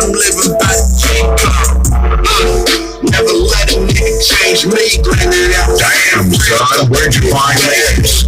I'm living by the never let a nigga change me. Granted, damn, son, where'd you find this?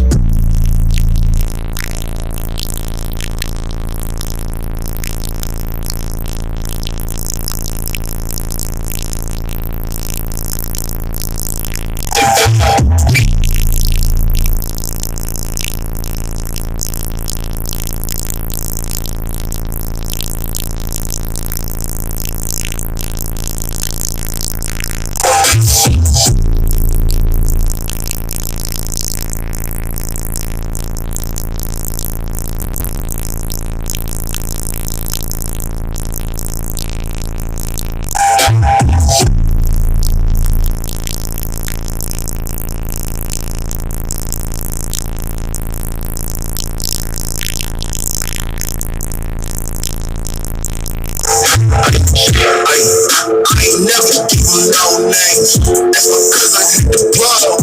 I ain't never give them no names. That's because I hit the blow.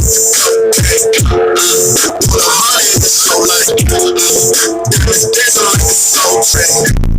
Put 100 in the show like diamonds dancing like a soul train.